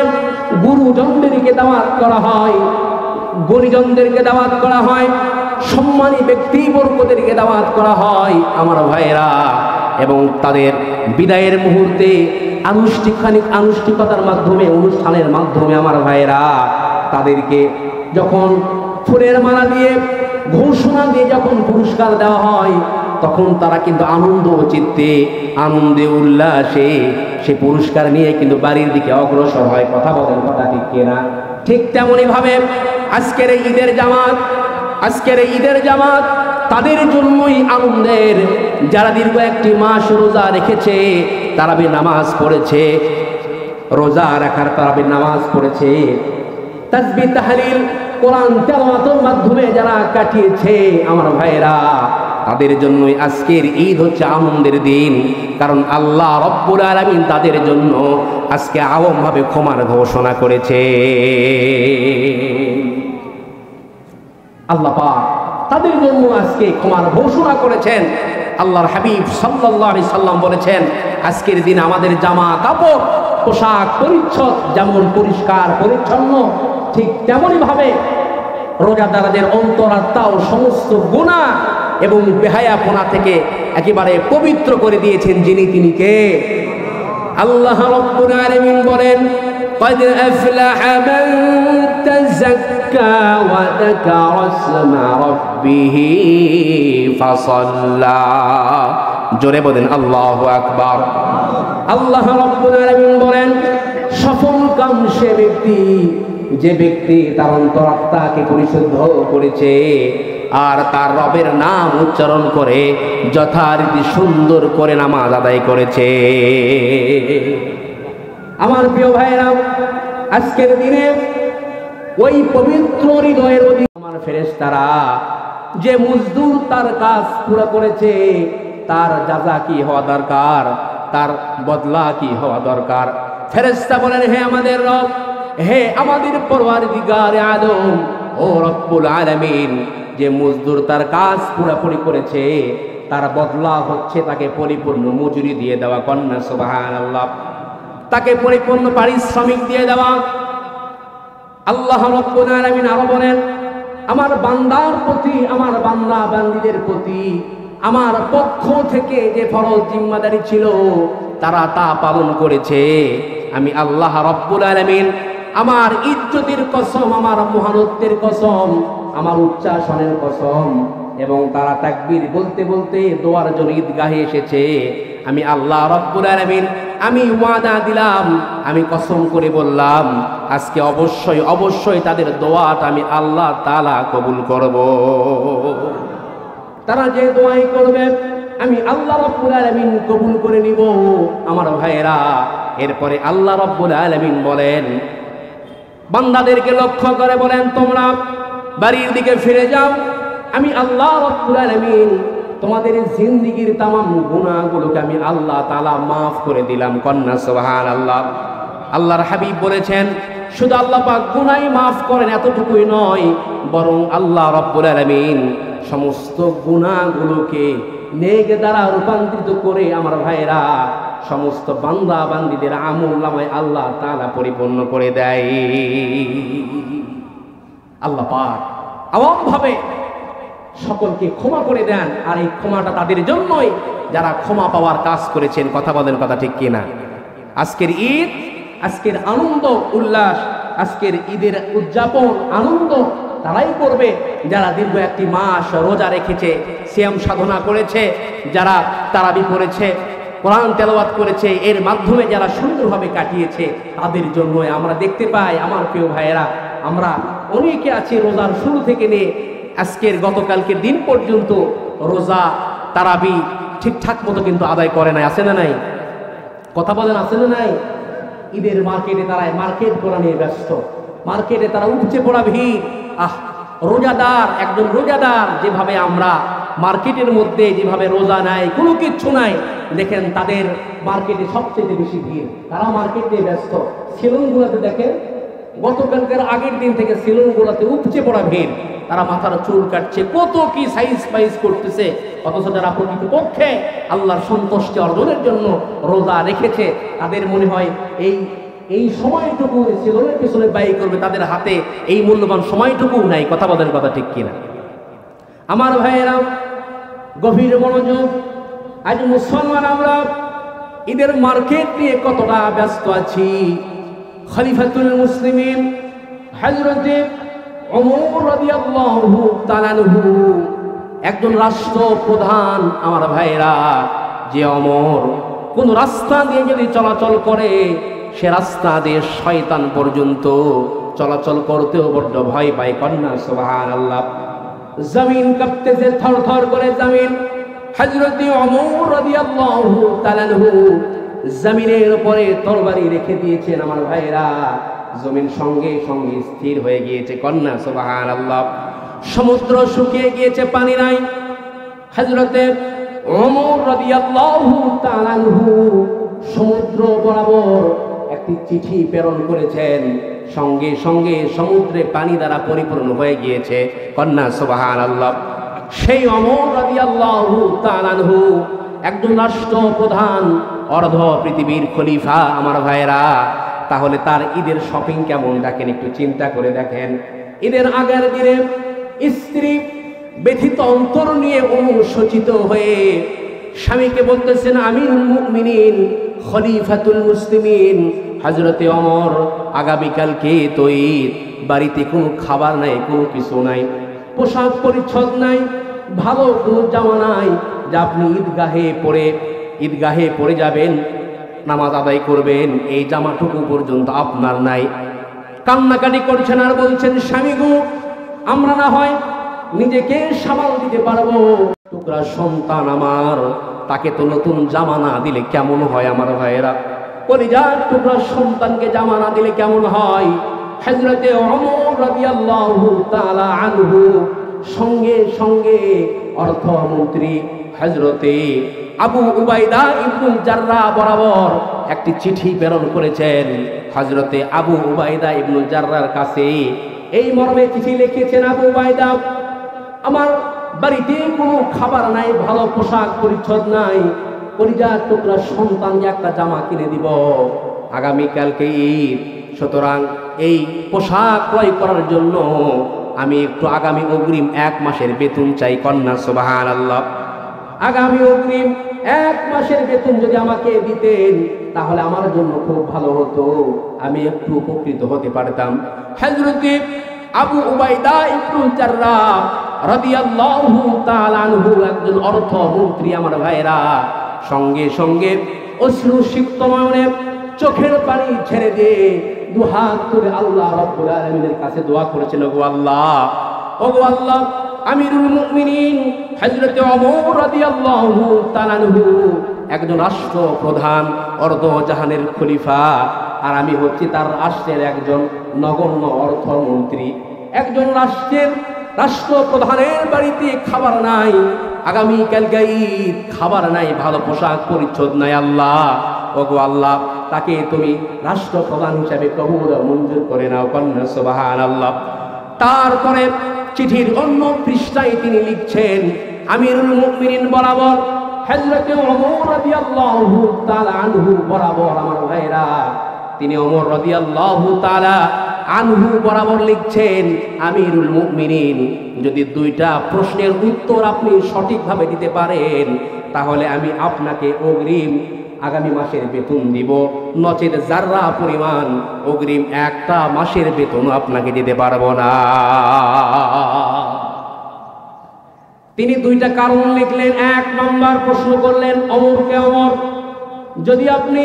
গুরুজনদেরকে দাওয়াত করা হয়, গুণীজনদেরকে দাওয়াত করা হয়, সম্মানী ব্যক্তিবর্গদেরকে দাওয়াত করা হয় আমার ভাইয়েরা, এবং তাদের বিদায়ের মুহূর্তে আনুষ্ঠানিকতার মাধ্যমে, অনুষ্ঠানের মাধ্যমে আমার ভাইয়েরা তাদেরকে যখন ফুলের মালা দিয়ে, ঘোষণা দিয়ে যখন পুরস্কার দেওয়া হয়, তখন তারা কিন্তু আনন্দ চিত্তে, আনন্দে উল্লাসে সে পুরস্কার নিয়ে কিন্তু বাড়ির দিকে অগ্রসর হয়। কথা বলেন, কথা ঠিক কিনা? ঠিক তেমনই ভাবে আজকের এই ঈদের জামাত তাদের জন্যই আনন্দের, যারা দীর্ঘ একটি মাস রোজা রেখেছে, তারাবি নামাজ পড়েছে, রোজা রাখার তারাবি নামাজ পড়েছে, তাসবিহ তাহলিল কোরআন তেলাওয়াতের মাধ্যমে যারা কাটিয়েছে আমার ভাইয়েরা, তাদের জন্যই আজকের ঈদ হচ্ছে আনন্দের দিন। কারণ আল্লাহ রব্বুল আলামিন তাদের জন্য আজকে আওয়ামভাবে ক্ষমার ঘোষণা করেছে। আল্লাহ পাক তাদের জন্য আজকে ক্ষমার ঘোষণা করেছেন। আল্লাহর হাবিব সাল্লাল্লাহু আলাইহি সাল্লাম বলেছেন, আজকের দিন আমাদের জামা কাপড়, পোশাক পরিচ্ছদ যেমন পরিষ্কার পরিচ্ছন্ন, ঠিক তেমনই ভাবে রোজাদারদের অন্তরাত্মাও সমস্ত গুনাহ এবং বেহায়াপনা থেকে একেবারে পবিত্র করে দিয়েছেন যিনি, তিনি কে? আল্লাহ রাব্বুল আলামিন বলেন, قد أفلح من تزكى وذكر اسم ربه فصلى। জোরে বলেন আল্লাহু আকবার। আল্লাহ রাব্বুল আলামিন বলেন, সফল কাম সে ব্যক্তি যে ব্যক্তি তার অন্তরাত্মাকে পরিশুদ্ধ করেছে আর তার রবের নাম উচ্চারণ করে যথারীতি সুন্দর করে নামাজ আদায় করেছে। আমার প্রিয় ভাইরা, আজকের দিনে ওই পবিত্র হৃদয়ের অধিকারী আমার ফেরেশতারা, যে মজদুর তার কাজ পুরো করেছে, তার জাযা কি হওয়া দরকার, তার বদলা কি হওয়া দরকার। ফেরেশতা বলেন, হে আমাদের রব, হে আমাদের পরওয়ারদিগার আলম, ও রব্বুল আলামিন, যে মজদুর তার কাজ পুরোপুরি করেছে, তার বদলা হচ্ছে তাকে পরিপূর্ণ মজুরি দিয়ে দেওয়া। কন্যা সুবহানাল্লাহ, তাকে পরিপূর্ণ পারিশ্রমিক দিয়ে দেওয়া। আল্লাহ রাব্বুল আলামিন আরো বলেন, আমার বান্দার প্রতি, আমার বান্দা বান্দীদের প্রতি আমার পক্ষ থেকে যে ফরজ জিম্মাদারি ছিল তারা তা পালন করেছে। আমি আল্লাহ রাব্বুল আলামিন আমার ইজ্জতের কসম, আমার মহানত্বের কসম, আমার উচ্চাসনের কসম, এবং তারা তাকবীর বলতে বলতে দোয়ার জন্য ঈদগাহে এসেছে। আমি আল্লাহ রাব্বুল আলামিন, আমি ওয়াদা দিলাম, আমি কসম করে বললাম, আজকে অবশ্যই অবশ্যই তাদের দোয়াটা আমি আল্লাহ তাআলা কবুল করব। তারা যে দোয়াই করবে আমি আল্লাহ রাব্বুল আলামিন কবুল করে নিব। আমার ভাইয়েরা, এরপরে আল্লাহ রাব্বুল আলামিন বলেন, বান্দাদেরকে লক্ষ্য করে বলেন, তোমরা বাড়ির দিকে ফিরে যাও, আমি আল্লাহ রাব্বুল আলামিন তোমাদের জিন্দেগীর তামাম গুনাহগুলোকে আমি আল্লাহ তাআলা মাফ করে দিলাম। কন্যা সুবহানাল্লাহ। আল্লাহর হাবিব বলেছেন, শুধু আল্লাহ পাক গুনাহ মাফ করেন এতটুকুই নয়, বরং আল্লাহ রাব্বুল আলামিন সমস্ত গুনাহগুলোকে নেক দ্বারা রূপান্তরিত করে আমার ভাইরা সমস্ত বান্দা বান্দীদের আমলনামায় আল্লাহ তাআলা পরিপূর্ণ করে দেয়। আল্লাহ পাক আওয়ামভাবে সকলকে ক্ষমা করে দেন, আর এই ক্ষমাটা তাদের জন্যই যারা ক্ষমা পাওয়ার কাজ করেছেন। কথা বলেন, কথা ঠিক কিনা? আজকের ঈদ, আজকের আনন্দ উল্লাস, আজকের ঈদের উদযাপন আনন্দ তারাই করবে যারা দীর্ঘ একটি মাস রোজা রেখেছে, সিয়াম সাধনা করেছে, যারা তারাবি করেছে, কোরআন তেলাওয়াত করেছে, এর মাধ্যমে যারা সুন্দরভাবে কাটিয়েছে তাদের জন্য আমরা দেখতে পাই। আমার প্রিয় ভাইয়েরা, আমরা অনেকে আছি রোজার শুরু থেকে নিয়ে আজকের গতকালকের দিন পর্যন্ত রোজা তারাবি ঠিকঠাক মতো কিন্তু আদায় করে নাই। আছে না নাই? কথা বলেন, আছে না নাই? ঈদের মার্কেটে তারা মার্কেট করা নিয়ে ব্যস্ত, মার্কেটে তারা উপচে পড়া ভিড়। রোজাদার, একজন রোজাদার যেভাবে আমরা মার্কেটের মধ্যে যেভাবে রোজা নাই, কোনো কিচ্ছু নাই, দেখেন তাদের মার্কেটে সবচেয়ে বেশি ভিড়, তারা মার্কেট নিয়ে ব্যস্ত। সেলুনগুলোতে দেখেন গতকালকের আগের দিন থেকে সেলুনগুলোতে উপচে পড়া ভিড়, তারা মাথার চুল কাটছে, কত কি সাইজ ফাইজ করতেছে, অথচ যারা প্রকৃতপক্ষে আল্লাহর সন্তুষ্টি অর্জনের জন্য রোজা রেখেছে তাদের মনে হয় এই সময়টুকু সেলুনের পিছনে ব্যয় করবে, তাদের হাতে এই মূল্যবান সময়টুকু নাই। কথা বলেন, কথা ঠিক কিনা? আমার ভাইয়েরা, গভীর মনোযোগ। আজ মুসলমান আমরা ঈদের মার্কেট নিয়ে কতটা ব্যস্ত আছি। খলিফাতুল মুসলিমিন হযরতে ওমর রাদিয়াল্লাহু তাআলা আনহু, একজন রাষ্ট্রপ্রধান আমার ভাইয়েরা, যে ওমর কোন রাস্তা দিয়ে যদি চলাচল করে সে রাস্তা দিয়ে শয়তান পর্যন্ত চলাচল করতেও বড্ড ভয় পায়। কন্যা সুবহানাল্লাহ। জমিন কাঁপতেছে থরথর করে জমিন। হযরতে ওমর রাদিয়াল্লাহু তাআলা আনহু জমিনের উপরে তরবারি রেখে দিয়েছেন আমার ভাইরা, জমিন সঙ্গে সঙ্গে স্থির হয়ে গিয়েছে। কন্যা সুবহানাল্লাহ। সমুদ্র শুকিয়ে গিয়েছে, পানি নাই। হযরতে ওমর রাদিয়াল্লাহু তাআলা আনহু সমুদ্র বরাবর একটি চিঠি প্রেরণ করেছেন, সঙ্গে সঙ্গে সমুদ্রে পানি দ্বারা পরিপূর্ণ হয়ে গিয়েছে। কন্যা সুবহানাল্লাহ। সেই ওমর রাদিয়াল্লাহু তাআলা আনহু একজন রাষ্ট্রপ্রধান, অর্ধ পৃথিবীর খলিফা আমার ভাইরা। তাহলে তার ঈদের শপিং কেমন দেখেন, একটু চিন্তা করে দেখেন। ঈদের আগের দিনে স্ত্রী ব্যথিত অন্তর নিয়ে অনুশোচিত হয়ে স্বামীকে বলতেছেন, আমিরুল মুমিনিন খলিফাতুল মুসলিমিন হযরতে ওমর, আগামীকালকে তো ঈদ, বাড়িতে কোনো খাবার নাই, কোনো কিছু নাই, পোশাক পরিচ্ছদ নাই, ভালো কোনো জামা নাই, যা আপনি ঈদগাহে পরে যাবেন, নামাজ আদায় করবেন, এই জামাটুকু পর্যন্ত আপনার নাই। কান্নাকাটি করছেন আর বলছেন, স্বামী গো, আমরা না হয় নিজেকে সামাল দিতে পারবো, টুকরা সন্তান আমার, তাকে তো নতুন জামা না দিলে কেমন হয় আমার ভাইয়েরা? কলিজার টুকরা সন্তানকে জামা না দিলে কেমন হয়? হযরতে ওমর রাদিয়াল্লাহু তাআলা আনহু সঙ্গে সঙ্গে অর্থমন্ত্রী হযরতে আবু উবাইদা ইবনুল জাররাহ বরাবর একটি চিঠি প্রেরণ করেছেন। হযরতে আবু উবাইদা ইবনুল জাররাহর কাছে এই মর্মে চিঠি লিখেছেন, আবু উবাইদা, আমার বাড়িতে কোনো খাবার নাই, ভালো পোশাক পরিচ্ছদ নাই, কলিজার টুকরা সন্তানকে একটা জামা কিনে দিব, আগামীকালকে ঈদ, সুতরাং এই পোশাক ক্রয় করার জন্য আমি একটু আগামী অগ্রিম 1 মাসের বেতন চাই। কন্যা সুবহানাল্লাহ। আগামী অগ্রিম 1 মাসের বেতন যদি আমাকে দিতেন তাহলে আমার জন্য খুব ভালো হতো, আমি একটু উপকৃত হতে পারতাম। হযরতে আবু উবাইদা ইবনুল জাররাহ রাদিয়াল্লাহু তাআলা আনহু একজন অর্থমন্ত্রী আমার ভাইরা, সঙ্গে সঙ্গে অশ্রুসিক্ত নয়নে চোখের পানি ছেড়ে দিয়ে দুহাত করে আল্লাহ রাব্বুল আলামিনের কাছে দোয়া করেছেন, ওগো আল্লাহ, ওগো আল্লাহ, আমিরুল মুমিনিন হযরতে ওমর রাদিয়াল্লাহু তাআলা আনহু একজন রাষ্ট্রপ্রধান, অর্ধজাহানের খলিফা, আর আমি হচ্ছি তার রাষ্ট্রের একজন নগণ্য অর্থমন্ত্রী। একজন রাষ্ট্রপ্রধানের বাড়িতে খাবার নাই, আগামীকালকে ঈদ, খাবার নাই, ভালো পোশাক পরিচ্ছদ নাই। আল্লাহ, ওগো আল্লাহ, তাকে তুমি রাষ্ট্রপ্রধান হিসাবে কবুল ও মঞ্জুর করে নাও, কন্যা সুবহানাল্লাহ। তারপরে চিঠির অন্য পৃষ্ঠায় তিনি লিখছেন, আমিরুল মুমিনিন বরাবর হযরত ওমর রাদিয়াল্লাহু তাআলা আনহু বরাবর, আমার ভাইরা, তিনি ওমর রাদিয়াল্লাহু তাআলা আনহু বরাবর লিখছেন, আমিরুল মুমিনিন, যদি দুইটা প্রশ্নের উত্তর আপনি সঠিকভাবে দিতে পারেন তাহলে আমি আপনাকে অগ্রিম আগামী মাসের বেতন দিব, নচেত যার্রা পরিমাণ অগ্রিম একটা মাসের বেতন আপনাকে দিতে পারবো না। তিনি দুইটা কারণ লিখলেন। এক নম্বর প্রশ্ন করলেন ওমরকে, ওমর, যদি আপনি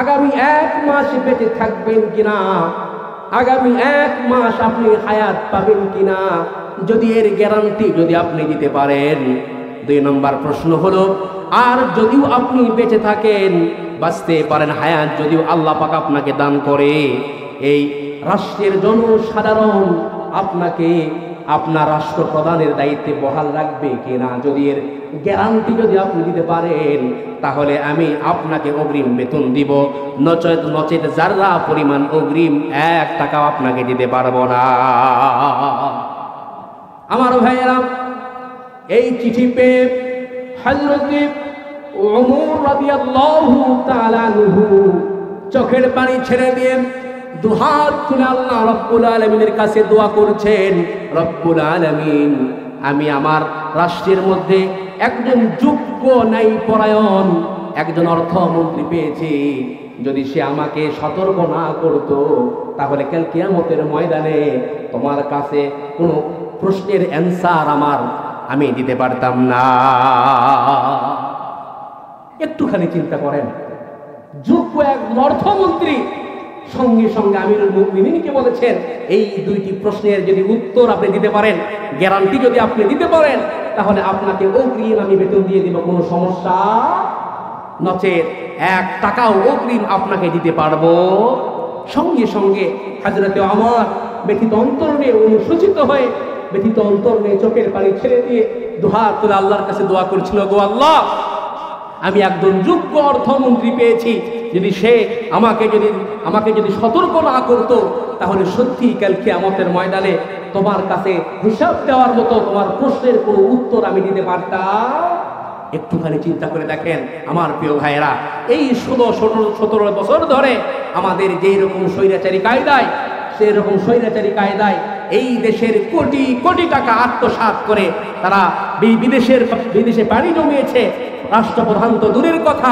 আগামী 1 মাস বেঁচে থাকবেন কিনা, আগামী 1 মাস আপনি হায়াত পাবেন কিনা, যদি এর গ্যারান্টি যদি আপনি দিতে পারেন। 2 নম্বর প্রশ্ন হলো, আর যদিও আপনি বেঁচে থাকেন, বাঁচতে পারেন, হায়াত যদিও আল্লাহ পাক আপনাকে দান করে, এই রাষ্ট্রের জনসাধারণ আপনাকে আপনার রাষ্ট্রপ্রধানের দায়িত্বে বহাল রাখবে কিনা, যদি এর গ্যারান্টি যদি আপনি দিতে পারেন তাহলে আমি আপনাকে অগ্রিম বেতন দিব, নচেত যার্রা পরিমাণ অগ্রিম 1 টাকাও আপনাকে দিতে পারবো না। আমার ভাইয়েরা, এই চিঠি পেয়ে হযরত ওমর রাদিয়াল্লাহু তাআলা আনহু চোখের পানি ছেড়ে দিয়ে দুহাত তুলে আল্লাহ রব্বুল আলামিনের কাছে দোয়া করছেন, রব্বুল আলামিন, আমি আমার রাষ্ট্রের মধ্যে একজন যোগ্য ন্যায়পরায়ণ একজন অর্থমন্ত্রী পেয়েছি, যদি সে আমাকে সতর্ক না করতো তাহলে কাল কিয়ামতের ময়দানে তোমার কাছে কোনো প্রশ্নের অ্যান্সার আমি দিতে পারতাম না। একটুখানি চিন্তা করেন, যোগ্য এক অর্থমন্ত্রী সঙ্গে সঙ্গে আমিরুল মুমিনিনকে বলেছেন, এই 2টি প্রশ্নের যদি উত্তর আপনি দিতে পারেন, গ্যারান্টি যদি আপনি দিতে পারেন, তাহলে আপনাকে অগ্রিম আমি বেতন দিয়ে দিব, কোনো সমস্যা, নচেত 1 টাকাও অগ্রিম আপনাকে দিতে পারবো। সঙ্গে সঙ্গে হযরত ওমর ব্যথিত অন্তর নিয়ে অনুশোচিত হয়ে, ব্যথিত অন্তর নিয়ে চোখের পানি ছেড়ে দিয়ে দুহাত তুলে আল্লাহর কাছে দোয়া করছিল, গো আল্লাহ, আমি একজন যোগ্য অর্থমন্ত্রী পেয়েছি, যদি সে আমাকে যদি সতর্ক না করতো তাহলে সত্যি কাল কিয়ামতের ময়দানে তোমার কাছে হিসাব দেওয়ার মতো তোমার প্রশ্নের কোনো উত্তর আমি দিতে পারতাম। একটুখানি চিন্তা করে দেখেন আমার প্রিয় ভাইয়েরা, এই 16-17 বছর ধরে আমাদের যেই রকম স্বৈরাচারী কায়দায়, সেই রকম স্বৈরাচারী কায়দায় এই দেশের কোটি কোটি টাকা আত্মসাৎ করে তারা বিদেশে পাড়ি জমিয়েছে। রাষ্ট্রপ্রধান তো দূরের কথা,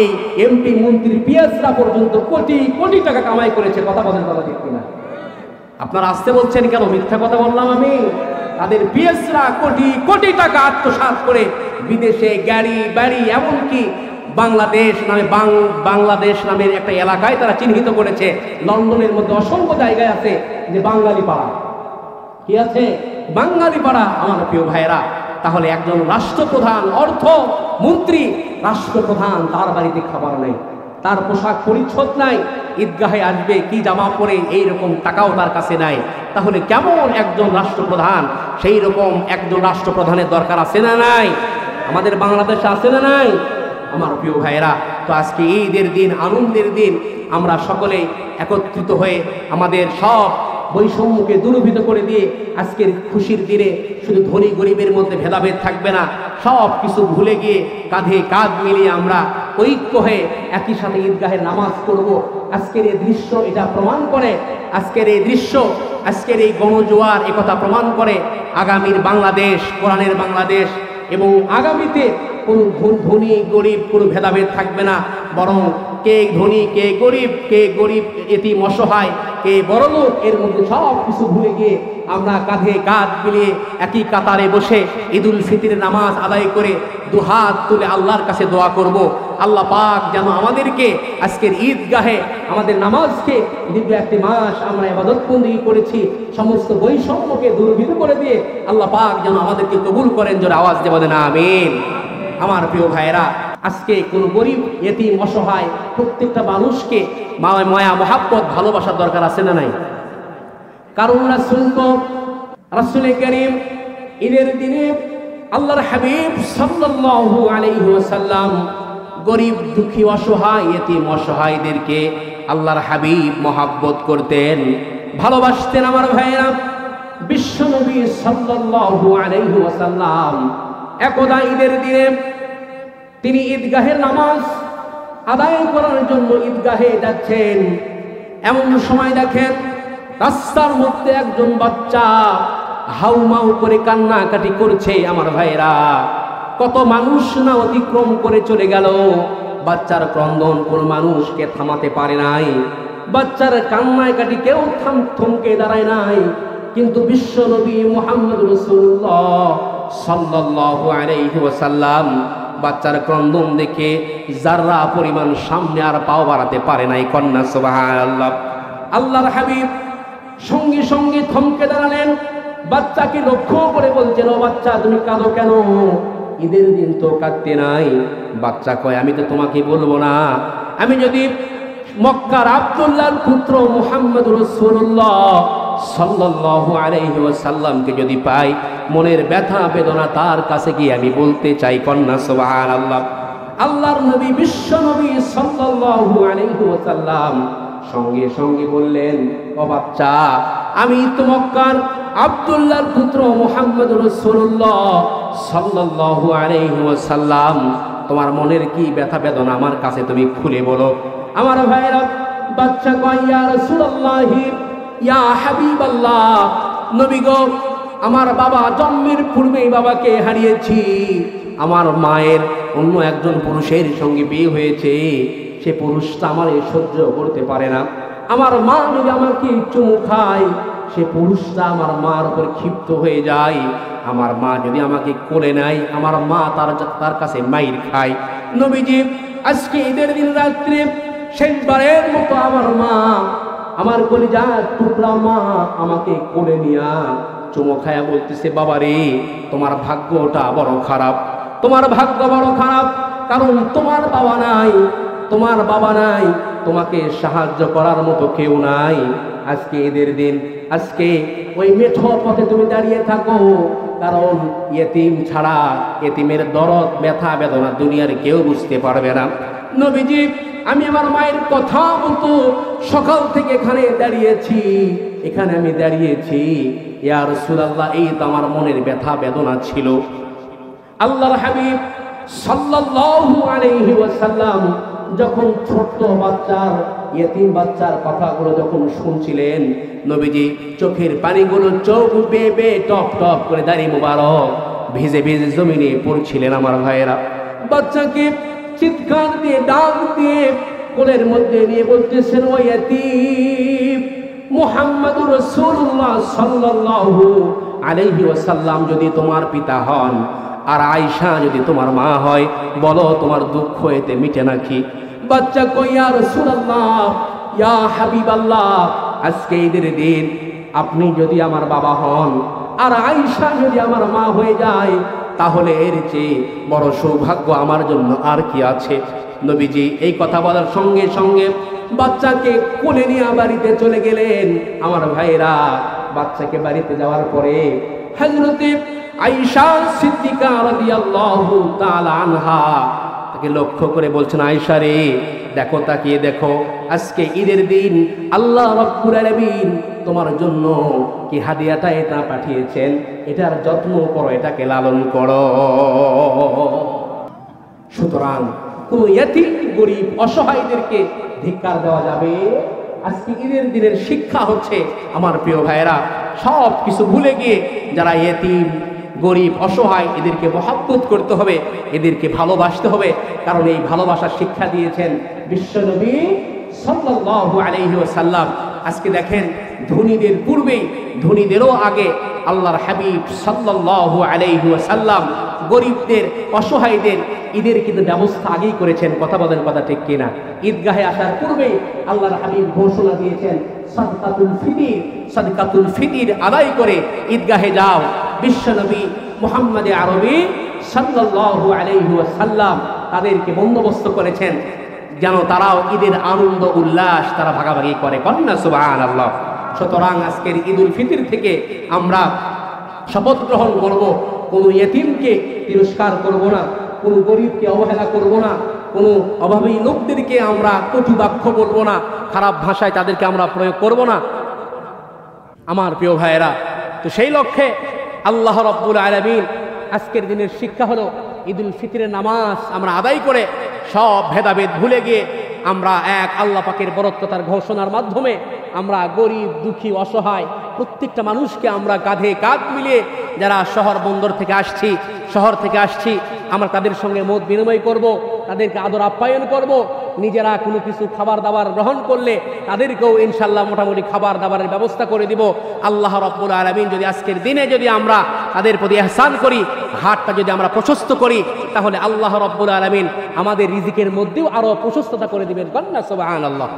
এই এমপি মন্ত্রী পিএসরা পর্যন্ত কোটি কোটি টাকা কামাই করেছে। কথা বলেন, কথা ঠিক কিনা? আপনারা আসতে বলছেন কেন? মিথ্যা কথা বললাম আমি? তাদের পিএসরা কোটি কোটি টাকা আত্মসাৎ করে বিদেশে গাড়ি বাড়ি, এমনকি বাংলাদেশ নামের একটা এলাকায় তারা চিহ্নিত করেছে। লন্ডনের মধ্যে অসংখ্য জায়গায় আছে যে বাঙালি পাড়া, কি আছে? বাঙালি পাড়া। আমার প্রিয় ভাইয়েরা, তাহলে একজন রাষ্ট্রপ্রধান, অর্থমন্ত্রী, রাষ্ট্রপ্রধান, তার বাড়িতে খাবার নাই, তার পোশাক পরিচ্ছদ নাই, ঈদগাহে আসবে কি জামা পরে, এইরকম টাকাও তার কাছে নাই, তাহলে কেমন একজন রাষ্ট্রপ্রধান? সেই রকম একজন রাষ্ট্রপ্রধানের দরকার আছে না নাই? আমাদের বাংলাদেশে আছে না নাই? আমার প্রিয় ভাইয়েরা, তো আজকে ঈদের দিন, আনন্দের দিন, আমরা সকলে একত্রিত হয়ে আমাদের সব বৈষম্যকে দূরীভূত করে দিয়ে আজকের খুশির দিনে শুধু ধনী গরিবের মধ্যে ভেদাভেদ থাকবে না, সব কিছু ভুলে গিয়ে কাঁধে কাঁধ মিলিয়ে আমরা ঐক্য হয়ে একই সাথে ঈদগাহের নামাজ পড়ব। আজকের এই দৃশ্য এটা প্রমাণ করে, আজকের এই দৃশ্য, আজকের এই গণজোয়ার একথা প্রমাণ করে আগামীর বাংলাদেশ কোরআনের বাংলাদেশ, এবং আগামীতে কোনো ধনী গরিব কোনো ভেদাভেদ থাকবে না, বরং কে ধনী কে গরিব এতিম অসহায় কে বড়লোক, এর মধ্যে সব কিছু ভুলে গিয়ে আমরা কাঁধে কাঁধ মিলিয়ে একই কাতারে বসে ঈদুল ফিতরের নামাজ আদায় করে দুহাত তুলে আল্লাহর কাছে দোয়া করব। আল্লাহ পাক যেন আমাদেরকে আজকের ঈদগাহে আমাদের নামাজকে, দীর্ঘ 1 মাস আমরা ইবাদতবন্দেগী করেছি, সমস্ত বৈষম্যকে দূরীভূত করে দিয়ে আল্লাহ পাক যেন আমাদেরকে কবুল করেন। জোরে আওয়াজ দিয়ে বলেন আমিন। আমার প্রিয় ভাইয়েরা, আজকে কোন গরিব এতিম অসহায় প্রত্যেকটা মানুষকে মায়া মহাব্বত ভালোবাসার দরকার আছে না নাই? কারণ রাসূল কারীম ঈদের দিনে আল্লাহর হাবিব সাল্লাল্লাহু আলাইহি ওয়াসাল্লাম গরিব দুঃখী অসহায় এতিম অসহায়দেরকে আল্লাহর হাবিব মহাব্বত করতেন, ভালোবাসতেন। আমার ভাইয়েরা, বিশ্বনবী সাল্লাল্লাহু আলাইহি ওয়াসাল্লাম একদা ঈদের দিনে তিনি ঈদগাহের নামাজ আদায় করার জন্য ঈদগাহে যাচ্ছেন। এমন সময় দেখেন রাস্তার মধ্যে একজন বাচ্চা হাউমাউ করে কান্নাকাটি করছে। আমার ভাইয়েরা, কত মানুষ না অতিক্রম করে চলে গেল, বাচ্চার ক্রন্দন কোন মানুষকে থামাতে পারে নাই, বাচ্চার কান্নাকাটি কেউ থমকে দাঁড়ায় নাই। কিন্তু বিশ্বনবী মুহাম্মদ রাসূলুল্লাহ সাল্লাল্লাহু আলাইহি ওয়াসাল্লাম বাচ্চার ক্রন্দন দেখে যাররা পরিমাণ সামনে আর পাও বাড়াতে পারে নাই। কন্যা সুবহানাল্লাহ। আল্লাহর হাবিব সঙ্গে সঙ্গে থমকে দাঁড়ালেন, বাচ্চাকে লক্ষ্য করে বলছেন, ও বাচ্চা, তুমি কাঁদো কেন? ঈদের দিন তো কাঁদতে নাই। বাচ্চা কয়, আমি তো তোমাকে বলবো না, আমি যদি মক্কার আব্দুল্লাহর পুত্র মুহাম্মদ রাসূলুল্লাহ সাল্লাল্লাহু আলাইহি ওয়াসাল্লামকে যদি পাই, মনের ব্যথা বেদনা তার কাছে গিয়ে আমি বলতে চাই। কন্যা সুবহানাল্লাহ। আল্লাহর নবী বিশ্ব নবী সাল্লাল্লাহু আলাইহি ওয়াসাল্লাম সঙ্গে সঙ্গে বললেন, ও বাচ্চা, আমি তো মক্কার আব্দুল্লাহর পুত্র মুহাম্মদ রাসূলুল্লাহ সাল্লাল্লাহু আলাইহি ওয়াসাল্লাম, তোমার মনের কি ব্যথা বেদনা আমার কাছে তুমি খুলে বলো। আমার ভাইরা, বাচ্চা কয়, ইয়া রাসূলুল্লাহ, ইয়া হাবিবাল্লাহ, নবী গো, আমার বাবা জন্মের পূর্বেই বাবাকে হারিয়েছি, আমার মায়ের অন্য একজন পুরুষের সঙ্গে বিয়ে হয়েছে, সে পুরুষটা আমার সহ্য করতে পারে না। আমার মা যদি আমাকে চুমু খায়, সে পুরুষটা আমার মার উপর ক্ষিপ্ত হয়ে যায়। আমার মা যদি আমাকে কোলে নেয়, আমার মা তার কাছে মাইর খায়। নবীজি, আজকে ঈদের দিন রাত্রে শেষবারের মতো আমার মা, আমার কলিজার টুকরা মা আমাকে কোলে নিয়া চুমু খায়া বলতেছে, বাবা রে, তোমার ভাগ্যটা বড় খারাপ, তোমার ভাগ্য বড় খারাপ, কারণ তোমার বাবা নাই, তোমার বাবা নাই, তোমাকে সাহায্য করার মতো কেউ নাই। আজকে ঈদের দিন, আজকে ওই মেঠো পথে তুমি দাঁড়িয়ে থাকো, কারণ ইয়েতিম ছাড়া, ইয়েতিমের দরদ ব্যথা বেদনা দুনিয়ার কেউ বুঝতে পারবে না। নবীজি, আমি আমার মায়ের কথা মতো সকাল থেকে এখানে দাঁড়িয়েছি, এখানে আমি দাঁড়িয়েছি। ইয়া রাসূলুল্লাহ, এই তো আমার মনের ব্যথা বেদনা ছিল। আল্লাহর হাবিব সাল্লাল্লাহু আলাইহি ওয়াসাল্লাম যখন ছোট্ট বাচ্চার, ইয়েতিম বাচ্চার কথাগুলো যখন শুনছিলেন, নবীজি চোখের পানিগুলো চোখ বেয়ে বেয়ে টপ টপ করে দাঁড়িয়ে মুবারক ভিজে ভিজে জমিনে পড়ছিলেন। আমার ভাইয়েরা, বাচ্চাকে চিৎকার দিয়ে ডাক দিয়ে কোলের মধ্যে নিয়ে বলতেছেন, ও ইয়েতিম, মুহাম্মদুর রাসূলুল্লাহ সাল্লাল্লাহু আলাইহি ওয়াসাল্লাম যদি তোমার পিতা হন, আর আয়েশা যদি তোমার মা হয়, বলো তোমার দুঃখ এতে মিটে নাকি? বাচ্চা কই, ইয়া রাসূলুল্লাহ, ইয়া হাবিবাল্লাহ, আজকে ঈদের দিন আপনি যদি আমার বাবা হন, আর আয়েশা যদি আমার মা হয়ে যায়, তাহলে এর চেয়ে বড় সৌভাগ্য আমার জন্য আর কি আছে? নবীজি এই কথা বলার সঙ্গে সঙ্গে বাচ্চাকে কোলে নিয়ে বাড়িতে চলে গেলেন। আমার ভাইরা, বাচ্চাকে বাড়িতে যাওয়ার পরে হযরতে আয়েশা সিদ্দিকা রাদিয়াল্লাহু তাআলা আনহা তাকে লক্ষ্য করে বলছেন, আয়েশা রে, দেখো, তাকিয়ে দেখো, আজকে ঈদের দিন আল্লাহ রাব্বুল আলামিন তোমার জন্য কি হাদিয়াটা এটা পাঠিয়েছেন, এটার যত্ন করো, এটাকে লালন করো। সুতরাং কোন ইয়েতিম গরিব অসহায়দেরকে ধিক্কার দেওয়া যাবে? আজকে ঈদের দিনের শিক্ষা হচ্ছে, আমার প্রিয় ভাইয়েরা, সব কিছু ভুলে গিয়ে যারা ইয়েতিম গরিব অসহায়, এদেরকে মহব্বত করতে হবে, এদেরকে ভালোবাসতে হবে, কারণ এই ভালোবাসার শিক্ষা দিয়েছেন বিশ্বনবী সাল্লাল্লাহু আলাইহি ওয়াসাল্লাম। আজকে দেখেন, ধনীদের পূর্বেই, ধনীদেরও আগে আল্লাহর হাবিব সাল্লাল্লাহু আলাইহি ওয়াসাল্লাম গরিবদের অসহায়দের ঈদের কিন্তু ব্যবস্থা আগেই করেছেন। কথা বলেন, কথা ঠিক কিনা? ঈদগাহে আসার পূর্বেই আল্লাহর হাবিব ঘোষণা দিয়েছেন, সাদকাতুল ফিতির, সাদকাতুল ফিতির আদায় করে ঈদগাহে যাও। বিশ্বনবী মুহাম্মদে আরবি সাল্লাল্লাহু আলাইহি ওয়াসাল্লাম তাদেরকে বন্দোবস্ত করেছেন যেন তারাও ঈদের আনন্দ উল্লাস তারা ভাগাভাগি করে। কন্যা সুবহানাল্লাহ। সুতরাং আজকের ঈদুল ফিতর থেকে আমরা শপথ গ্রহণ করব, কোনো ইয়েতিমকে তিরস্কার করব না, কোনো গরিবকে অবহেলা করব না, কোনো অভাবী লোকদেরকে আমরা কটু বাক্য বলবো না, খারাপ ভাষায় তাদেরকে আমরা প্রয়োগ করব না। আমার প্রিয় ভাইয়েরা, তো সেই লক্ষ্যে আল্লাহ রাব্বুল আলামিন আজকের দিনের শিক্ষা হলো ঈদুল ফিতরের নামাজ আমরা আদায় করে সব ভেদাভেদ ভুলে গিয়ে আমরা এক আল্লাহ পাকের বরত্বতার ঘোষণার মাধ্যমে আমরা গরিব দুঃখী অসহায় প্রত্যেকটা মানুষকে আমরা কাঁধে কাঁধ মিলিয়ে যারা শহর বন্দর থেকে আসছি, শহর থেকে আসছি, আমরা তাদের সঙ্গে মত বিনিময় করব, তাদেরকে আদর আপ্যায়ন করব। নিজেরা কোনো কিছু খাবার দাবার গ্রহণ করলে তাদেরকেও ইনশাল্লাহ মোটামুটি খাবার দাবারের ব্যবস্থা করে দিব। আল্লাহ রাব্বুল আলামিন যদি আজকের দিনে যদি আমরা তাদের প্রতি ইহসান করি, হাতটা যদি আমরা প্রশস্ত করি, তাহলে আল্লাহ রাব্বুল আলামিন আমাদের রিজিকের মধ্যেও আরো প্রশস্ততা করে দিবেন। কন্যা সুবহানাল্লাহ।